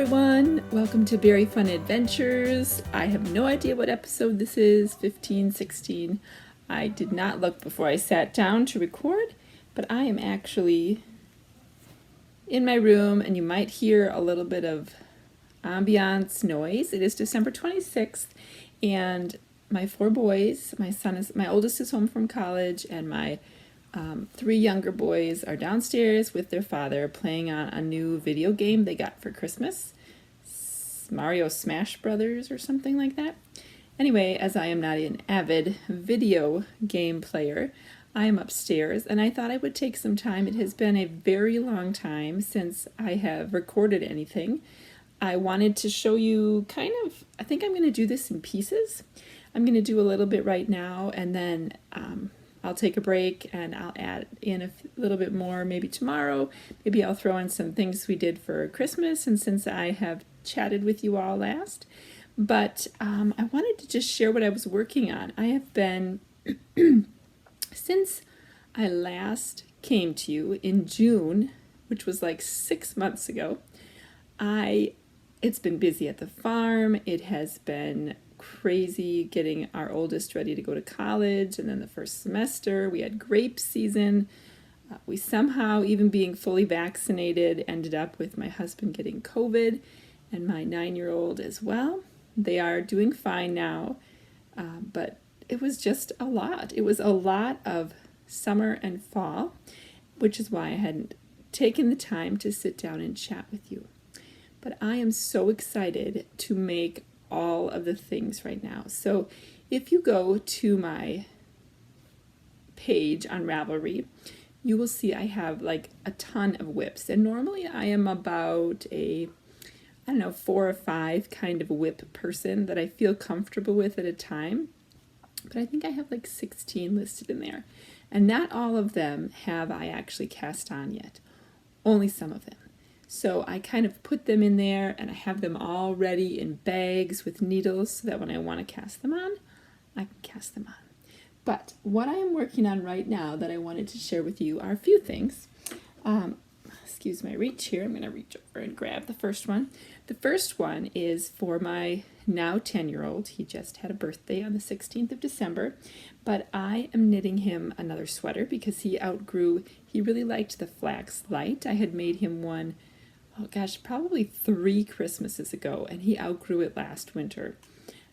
everyone, welcome to Berry Fun Adventures. I have no idea what episode this is, 15, 16. I did not look before I sat down to record, but I am actually in my room and you might hear a little bit of ambiance noise. It is December 26th and my four boys, my oldest is home from college and my three younger boys are downstairs with their father playing on a new video game they got for Christmas. Mario Smash Brothers or something like that. Anyway, as I am not an avid video game player, I am upstairs and I thought I would take some time. It has been a very long time since I have recorded anything. I wanted to show you I think I'm going to do this in pieces. I'm going to do a little bit right now and then I'll take a break and I'll add in a little bit more maybe tomorrow. Maybe I'll throw in some things we did for Christmas and since I have chatted with you all last. But I wanted to just share what I was working on. I have been, since I last came to you in June, which was like 6 months ago, it's been busy at the farm. It has been crazy getting our oldest ready to go to college, and then the first semester we had grape season. We somehow, even being fully vaccinated, ended up with my husband getting COVID and my 9-year-old as well. They are doing fine now, but it was just a lot. It was a lot of summer and fall, which is why I hadn't taken the time to sit down and chat with you. But I am so excited to make all of the things right now. So if you go to my page on Ravelry, you will see I have like a ton of whips. And normally I am about 4 or 5 kind of whip person that I feel comfortable with at a time. But I think I have like 16 listed in there. And not all of them have I actually cast on yet. Only some of them. So I kind of put them in there and I have them all ready in bags with needles so that when I want to cast them on, I can cast them on. But what I am working on right now that I wanted to share with you are a few things. Excuse my reach here. I'm going to reach over and grab the first one. The first one is for my now 10-year-old. He just had a birthday on the 16th of December, but I am knitting him another sweater because he really liked the flax light. I had made him one, oh gosh, probably 3 Christmases ago, and he outgrew it last winter.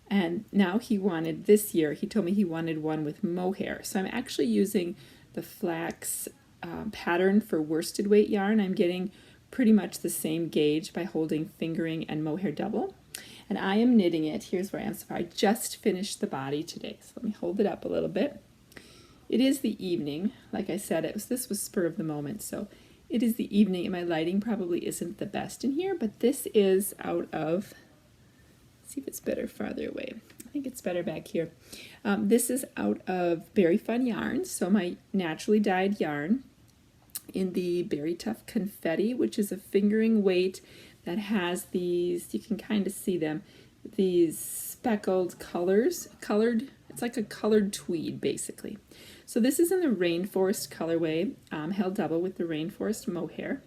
And now this year, he told me he wanted one with mohair. So I'm actually using the flax pattern for worsted weight yarn. I'm getting pretty much the same gauge by holding fingering and mohair double. And I am knitting it. Here's where I am. So I just finished the body today. So let me hold it up a little bit. It is the evening. Like I said, this was spur of the moment. So it is the evening and my lighting probably isn't the best in here, but this is out of, let's see if it's better farther away. I think it's better back here. This is out of Berry Fun Yarns, so my naturally dyed yarn in the Berry Tough Confetti, which is a fingering weight that has these, you can kind of see them, these speckled it's like a colored tweed basically. So this is in the Rainforest colorway, held double with the Rainforest mohair.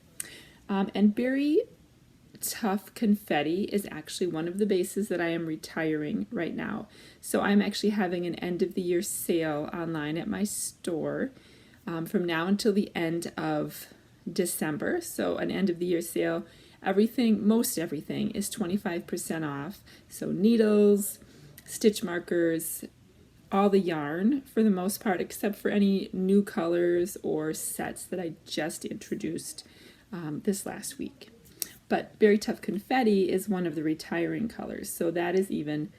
And Berry Tough Confetti is actually one of the bases that I am retiring right now. So I'm actually having an end of the year sale online at my store from now until the end of December. So an end of the year sale, most everything is 25% off. So needles, stitch markers, all the yarn for the most part, except for any new colors or sets that I just introduced this last week. But Berry Tough Confetti is one of the retiring colors, so that is even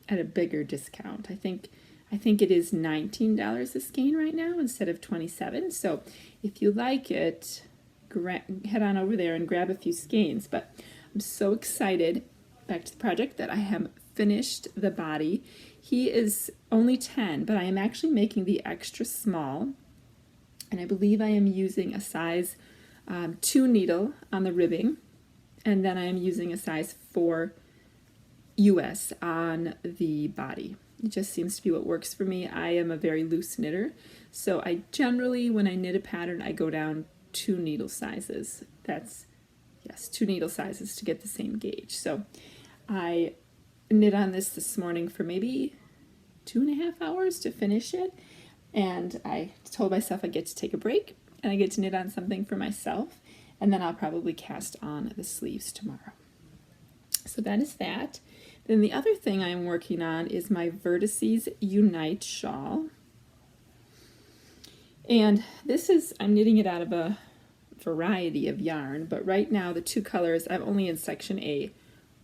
at a bigger discount. I think it is $19 a skein right now instead of $27. So if you like it, head on over there and grab a few skeins. But I'm so excited, back to the project, that I have finished the body. He is only 10, but I am actually making the extra small, and I believe I am using a size 2 needle on the ribbing, and then I am using a size 4 US on the body. It just seems to be what works for me. I am a very loose knitter, so I generally, when I knit a pattern, I go down 2 needle sizes. That's yes, 2 needle sizes to get the same gauge. So I knit on this morning for maybe 2.5 hours to finish it, and I told myself I get to take a break and I get to knit on something for myself, and then I'll probably cast on the sleeves tomorrow. So that is that. Then the other thing I'm working on is my Vertices Unite shawl. And this is, I'm knitting it out of a variety of yarn, but right now the 2 colors, I'm only in section A,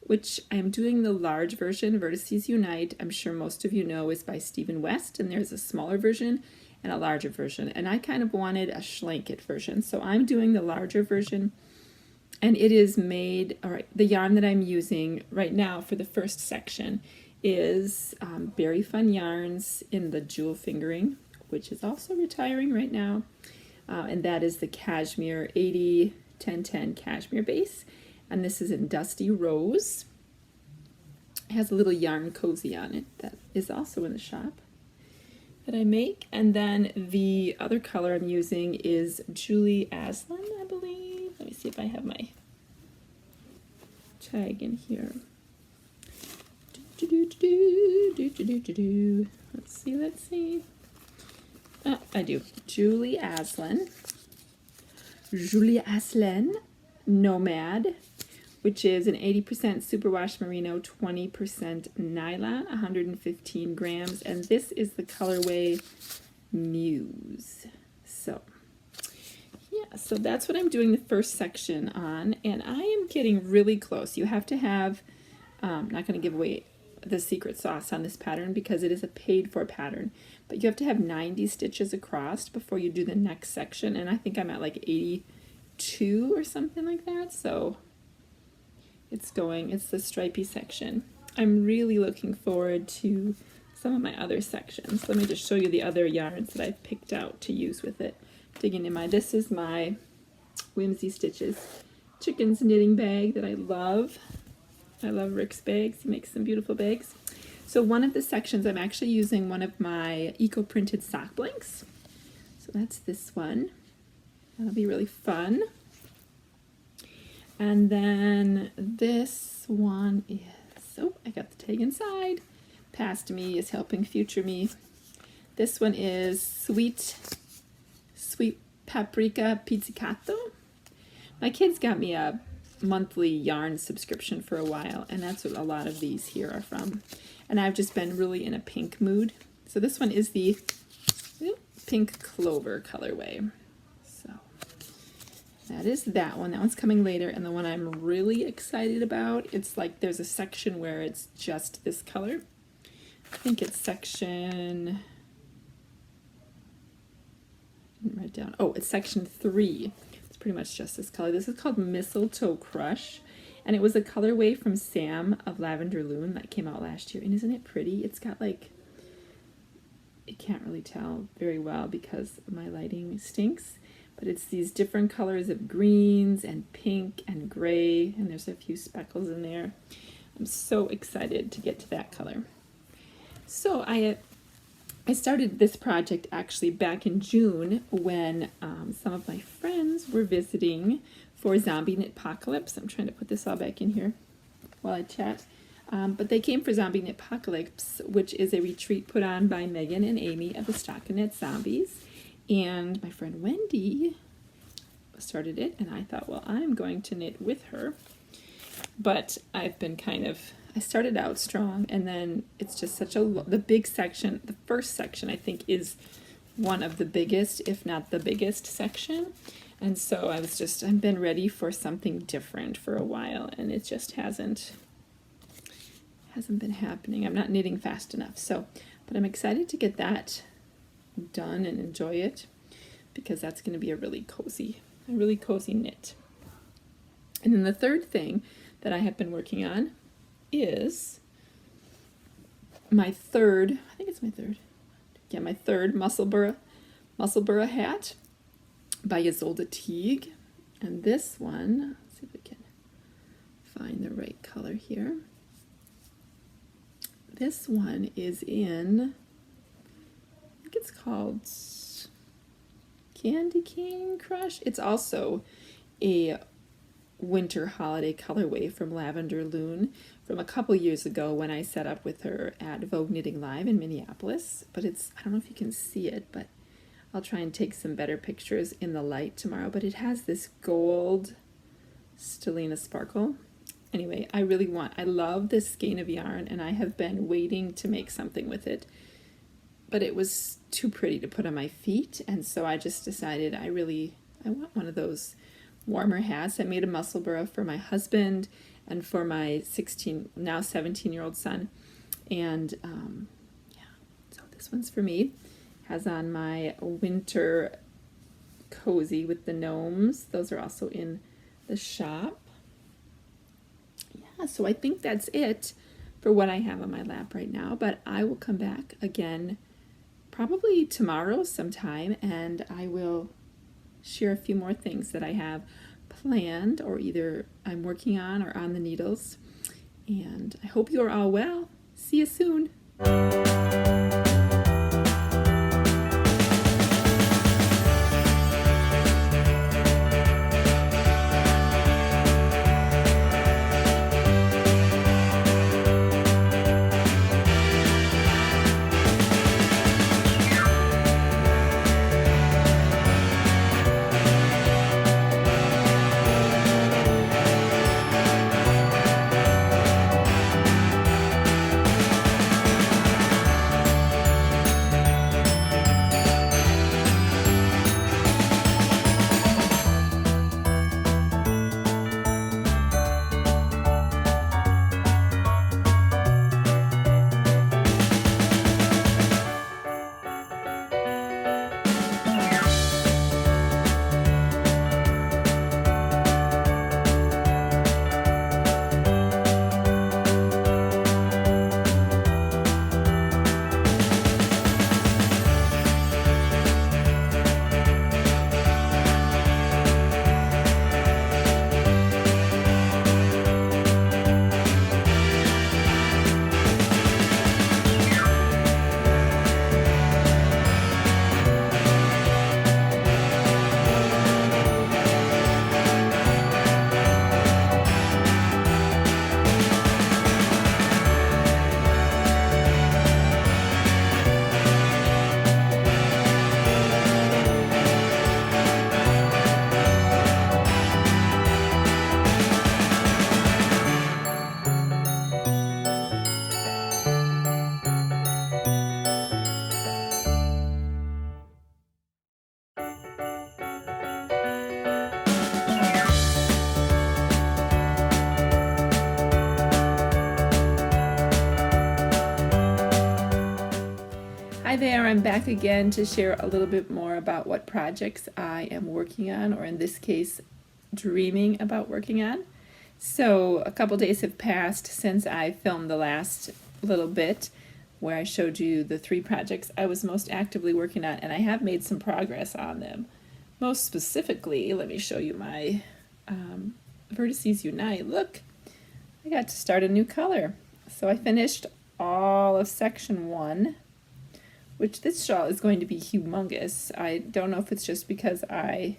which I'm doing the large version, Vertices Unite. I'm sure most of you know is by Stephen West, and there's a smaller version and a larger version. And I kind of wanted a Schlanket version, so I'm doing the larger version. And it is made, all right, the yarn that I'm using right now for the first section is Berry Fun Yarns in the jewel fingering, which is also retiring right now. And that is the Cashmere 80-10-10 Cashmere base. And this is in Dusty Rose. It has a little yarn cozy on it that is also in the shop that I make. And then the other color I'm using is Julie Aslan, I believe. Let me see if I have my tag in here. Let's see. Oh, I do. Julie Aslan Nomad, which is an 80% superwash merino, 20% nylon, 115 grams, and this is the colorway Muse. So yeah, so that's what I'm doing the first section on, and I am getting really close. You have to have, not going to give away the secret sauce on this pattern because it is a paid for pattern, but you have to have 90 stitches across before you do the next section, and I think I'm at like 82 or something like that, so it's the stripy section. I'm really looking forward to some of my other sections. Let me just show you the other yarns that I've picked out to use with it. Digging in this is my Whimsy Stitches Chickens knitting bag that I love. I love Rick's bags. He makes some beautiful bags. So one of the sections I'm actually using one of my eco-printed sock blanks. So that's this one. That'll be really fun. And then this one is, oh, I got the tag inside. Past me is helping future me. This one is Sweet Paprika Pizzicato. My kids got me a monthly yarn subscription for a while, and that's what a lot of these here are from. And I've just been really in a pink mood. So this one is the Pink Clover colorway. So that is that one. That one's coming later. And the one I'm really excited about, it's like there's a section where it's just this color. I think it's section, I didn't write down. Oh, it's section 3. It's pretty much just this color. This is called Mistletoe Crush, and it was a colorway from Sam of Lavender Loon that came out last year. And isn't it pretty? It's got like, you can't really tell very well because my lighting stinks, but it's these different colors of greens and pink and gray, and there's a few speckles in there. I'm so excited to get to that color. So I started this project actually back in June when some of my friends were visiting for Zombie Knitpocalypse. I'm trying to put this all back in here while I chat. But they came for Zombie Knitpocalypse, which is a retreat put on by Megan and Amy of the Stockinette Zombies. And my friend Wendy started it, and I thought, well, I'm going to knit with her. But I've been I started out strong, and then it's just such the big section, the first section I think is one of the biggest, if not the biggest section. And so I've been ready for something different for a while, and it just hasn't been happening. I'm not knitting fast enough. So, but I'm excited to get that done and enjoy it, because that's going to be a really cozy knit. And then the third thing that I have been working on is my third Musselburgh hat by Ysolda Teague. And this one, let's see if we can find the right color here. This one is in, I think it's called Candy Cane Crush. It's also a winter holiday colorway from Lavender Loon from a couple years ago when I set up with her at Vogue Knitting Live in Minneapolis. But it's, I don't know if you can see it, but I'll try and take some better pictures in the light tomorrow. But it has this gold stellina sparkle. Anyway, I love this skein of yarn, and I have been waiting to make something with it. But it was too pretty to put on my feet, and so I just decided I want one of those warmer hats. I made a Musselburgh for my husband and for my now 17-year-old son. And yeah, so this one's for me. Has on my winter cozy with the gnomes. Those are also in the shop. Yeah, so I think that's it for what I have on my lap right now, but I will come back again probably tomorrow sometime, and I will share a few more things that I have planned or either I'm working on or on the needles. And I hope you are all well. See you soon. Hi there, I'm back again to share a little bit more about what projects I am working on, or in this case, dreaming about working on. So a couple days have passed since I filmed the last little bit where I showed you the 3 projects I was most actively working on, and I have made some progress on them. Most specifically, let me show you my Vertices Unite. Look, I got to start a new color. So I finished all of section 1. Which this shawl is going to be humongous. I don't know if it's just because I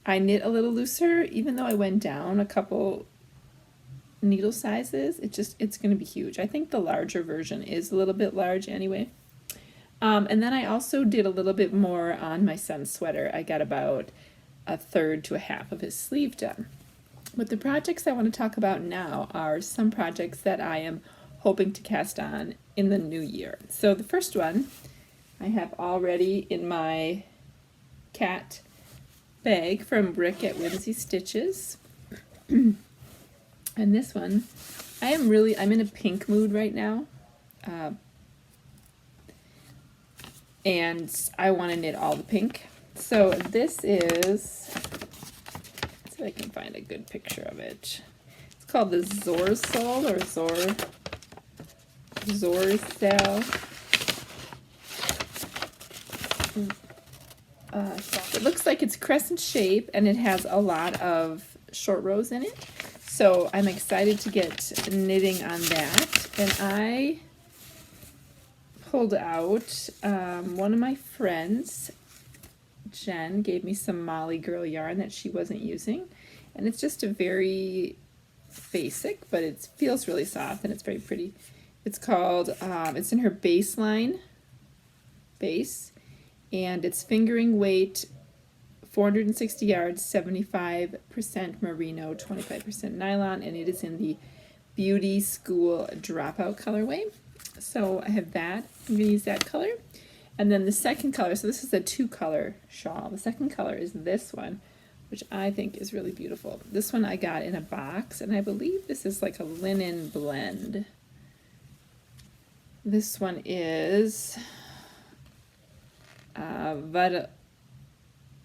knit a little looser, even though I went down a couple needle sizes. It's going to be huge. I think the larger version is a little bit large anyway. And then I also did a little bit more on my son's sweater. I got about 1/3 to 1/2 of his sleeve done. But the projects I want to talk about now are some projects that I am hoping to cast on in the new year. So the first one I have already in my cat bag from Rick at Whimsy Stitches. And this one, I'm in a pink mood right now. And I want to knit all the pink. So this is, let's see if I can find a good picture of it. It's called the Zorzal or Zorzal. It looks like it's crescent shape and it has a lot of short rows in it. So I'm excited to get knitting on that. And I pulled out one of my friends, Jen, gave me some Molly Girl yarn that she wasn't using. And it's just a very basic, but it feels really soft and it's very pretty. It's called, it's in her baseline base, and it's fingering weight 460 yards, 75% merino, 25% nylon, and it is in the Beauty School Dropout colorway. So I have that. I'm going to use that color. And then the second color, so this is a 2-color shawl. The second color is this one, which I think is really beautiful. This one I got in a box, and I believe this is like a linen blend. This one is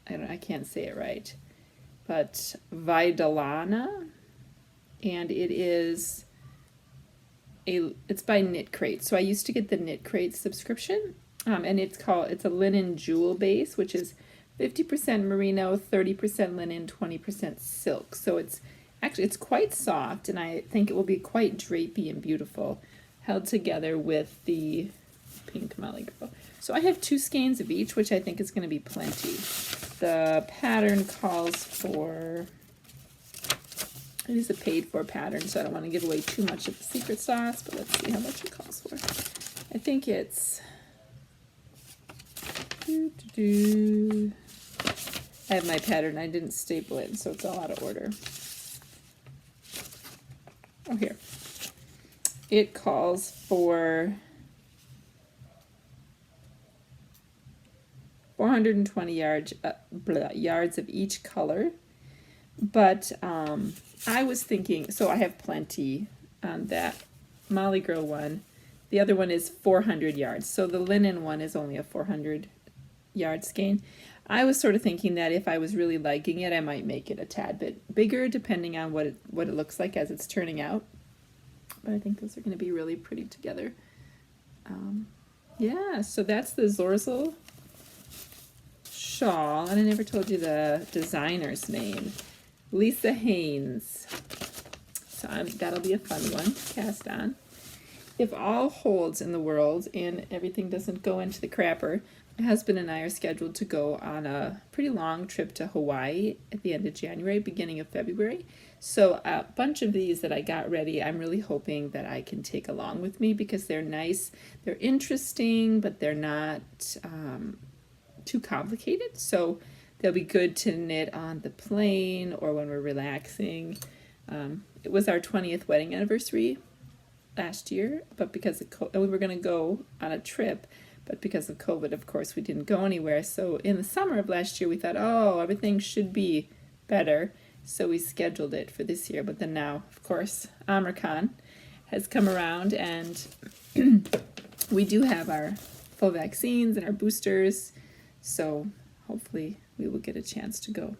I can't say it right, but Vidalana, and it's by Knit Crate. So I used to get the Knit Crate subscription, and it's a linen jewel base, which is 50% merino, 30% linen, 20% silk. So it's quite soft, and I think it will be quite drapey and beautiful, held together with the pink Molly Girl. So I have 2 skeins of each, which I think is going to be plenty. The pattern calls for, it is a paid for pattern, so I don't want to give away too much of the secret sauce, but let's see how much it calls for. I think it's, I have my pattern, I didn't staple it, so it's all out of order. Oh, here. It calls for 420 yards of each color, but I was thinking, so I have plenty on that Molly Girl one. The other one is 400 yards, so the linen one is only a 400 yard skein. I was sort of thinking that if I was really liking it, I might make it a tad bit bigger, depending on what it looks like as it's turning out. But I think those are going to be really pretty together. Yeah, so that's the Zorzel shawl, and I never told you the designer's name, Lisa Haynes. So that'll be a fun one to cast on. If all holds in the world and everything doesn't go into the crapper, my husband and I are scheduled to go on a pretty long trip to Hawaii at the end of January, beginning of February. So a bunch of these that I got ready, I'm really hoping that I can take along with me because they're nice, they're interesting, but they're not too complicated. So they'll be good to knit on the plane or when we're relaxing. It was our 20th wedding anniversary last year, but because we were going to go on a trip, but because of COVID, of course, we didn't go anywhere. So in the summer of last year, we thought, oh, everything should be better. So we scheduled it for this year. But then now, of course, Omicron has come around, and we do have our full vaccines and our boosters. So hopefully we will get a chance to go.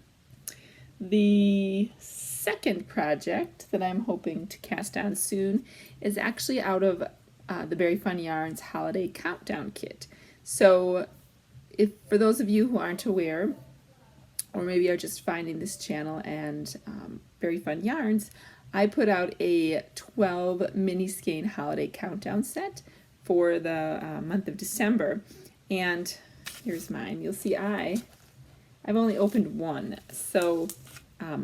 The second project that I'm hoping to cast on soon is actually out of the Very Fun Yarns Holiday Countdown Kit. So for those of you who aren't aware, or maybe are just finding this channel and Very Fun Yarns, I put out a 12 mini skein holiday countdown set for the month of December. And here's mine. You'll see I've only opened one. So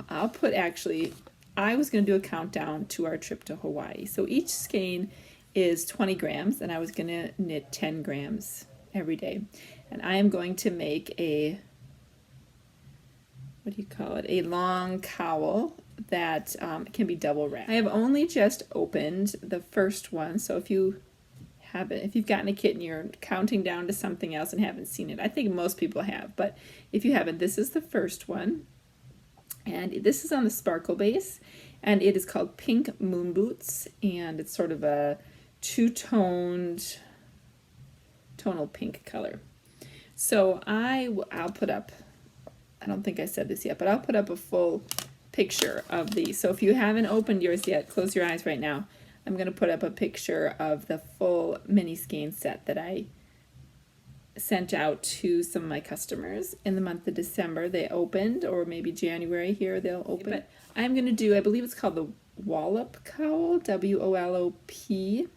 I'll put I was going to do a countdown to our trip to Hawaii. So each skein is 20 grams, and I was going to knit 10 grams every day. And I am going to make a long cowl that can be double wrapped. I have only just opened the first one, so if you've gotten a kit and you're counting down to something else and haven't seen it, I think most people have, but if you haven't, this is the first one. And this is on the sparkle base, and it is called Pink Moon Boots, and it's sort of a tonal pink color. So I'll put up, I don't think I said this yet, but I'll put up a full picture of these. So if you haven't opened yours yet, close your eyes right now. I'm going to put up a picture of the full mini skein set that I sent out to some of my customers in the month of December. They opened, or maybe January here they'll open. But I'm going to do, I believe it's called the Wallop Cowl, WOLOP.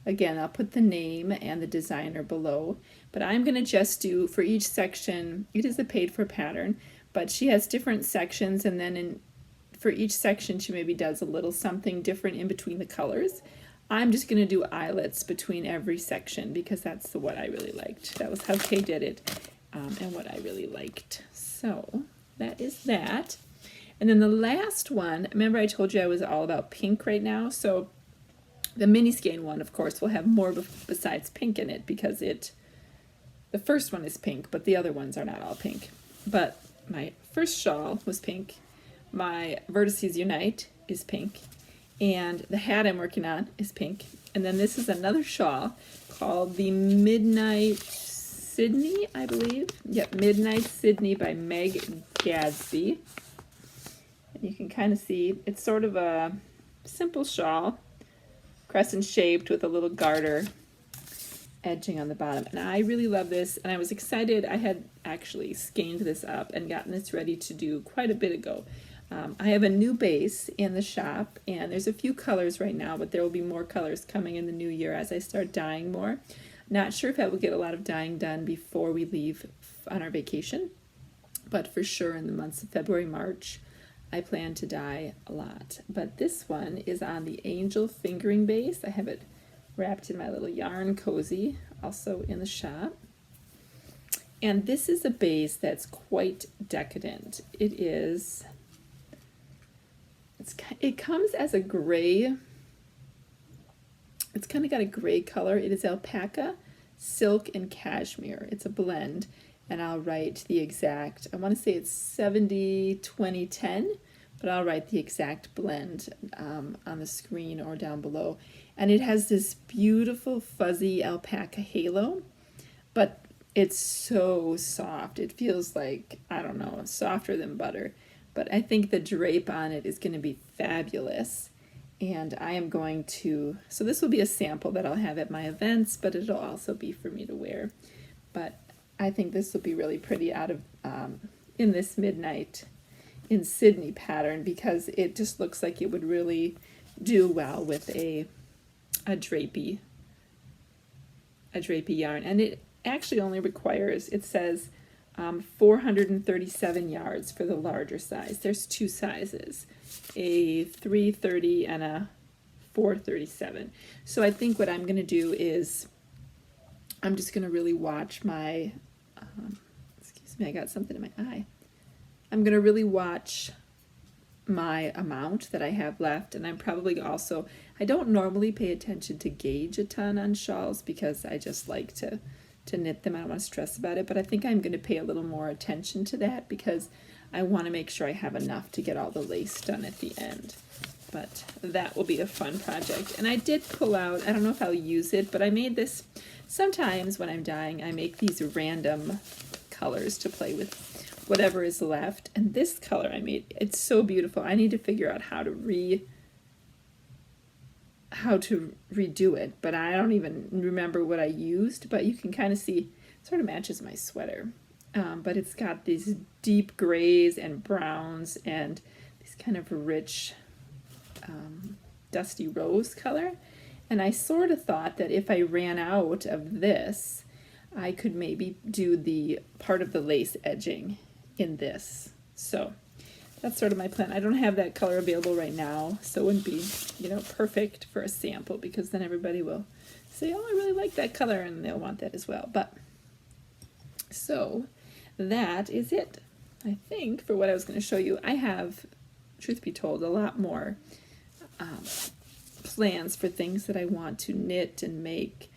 Again, I'll put the name and the designer below. But I'm going to just do, for each section, it is a paid for pattern, but she has different sections, and then in for each section she maybe does a little something different in between the colors. I'm just going to do eyelets between every section because that's what I really liked. That was how Kay did it, and what I really liked. So that is that. And then the last one, remember I told you I was all about pink right now, so the mini skein one, of course, will have more besides pink in it because the first one is pink, but the other ones are not all pink. But my first shawl was pink, my Vertices Unite is pink, and the hat I'm working on is pink. And then this is another shawl called the Midnight Sydney, I believe. Yep, Midnight Sydney by Meg Gadsby. And you can kind of see it's sort of a simple shawl, crescent shaped with a little garter edging on the bottom. And I really love this, and I was excited. I had actually skeined this up and gotten this ready to do quite a bit ago. I have a new base in the shop, and there's a few colors right now, but there will be more colors coming in the new year as I start dyeing more. Not sure if I will get a lot of dyeing done before we leave on our vacation, but for sure in the months of February, March, I plan to dye a lot. But this one is on the Angel Fingering base. I have it wrapped in my little yarn cozy, also in the shop. And this is a base that's quite decadent. It comes as a gray, it's kind of got a gray color. It is alpaca, silk, and cashmere. It's a blend, and I'll write the exact, I want to say it's 70, 20, 10, but I'll write the exact blend on the screen or down below. And it has this beautiful fuzzy alpaca halo, but it's so soft. It feels like, I don't know, softer than butter. But I think the drape on it is going to be fabulous. And I am going to, so this will be a sample that I'll have at my events, but it'll also be for me to wear. But I think this will be really pretty out of, in this Midnight in Sydney pattern, because it just looks like it would really do well with a drapey yarn. And it actually only requires, it says 437 yards for the larger size. There's two sizes, a 330 and a 437. So I think what I'm going to do is I'm just going to really watch my, excuse me, I got something in my eye. I'm going to really watch my amount that I have left, and I'm probably also, I don't normally pay attention to gauge a ton on shawls because I just like to knit them. I don't want to stress about it, but I think I'm going to pay a little more attention to that because I want to make sure I have enough to get all the lace done at the end. But that will be a fun project. And I did pull out, I don't know if I'll use it, but I made this, sometimes when I'm dyeing, I make these random colors to play with whatever is left. And this color I made, it's so beautiful. I need to figure out how to redo it, but I don't even remember what I used, but you can kind of see it sort of matches my sweater. But it's got these deep grays and browns and these kind of rich dusty rose color. And I sort of thought that if I ran out of this, I could maybe do the part of the lace edging in this. So that's sort of my plan. I don't have that color available right now, so it wouldn't be, perfect for a sample, because then everybody will say, oh, I really like that color, and they'll want that as well. But so that is it, I think, for what I was going to show you. I have, truth be told, a lot more plans for things that I want to knit and make,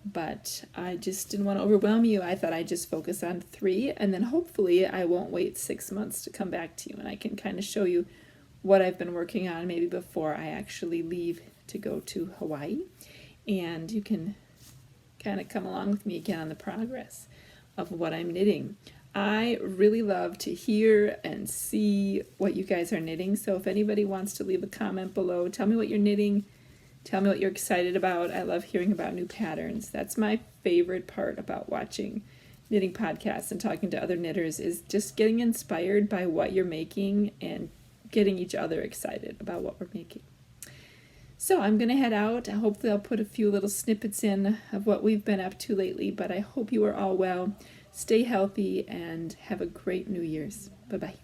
but I just didn't want to overwhelm you. I thought I'd just focus on 3, and then hopefully I won't wait 6 months to come back to you, and I can kind of show you what I've been working on maybe before I actually leave to go to Hawaii, and you can kind of come along with me again on the progress of what I'm knitting. I really love to hear and see what you guys are knitting, so if anybody wants to leave a comment below, tell me what you're knitting. Tell me what you're excited about. I love hearing about new patterns. That's my favorite part about watching knitting podcasts and talking to other knitters, is just getting inspired by what you're making and getting each other excited about what we're making. So I'm going to head out. Hopefully I'll put a few little snippets in of what we've been up to lately, but I hope you are all well. Stay healthy and have a great New Year's. Bye-bye.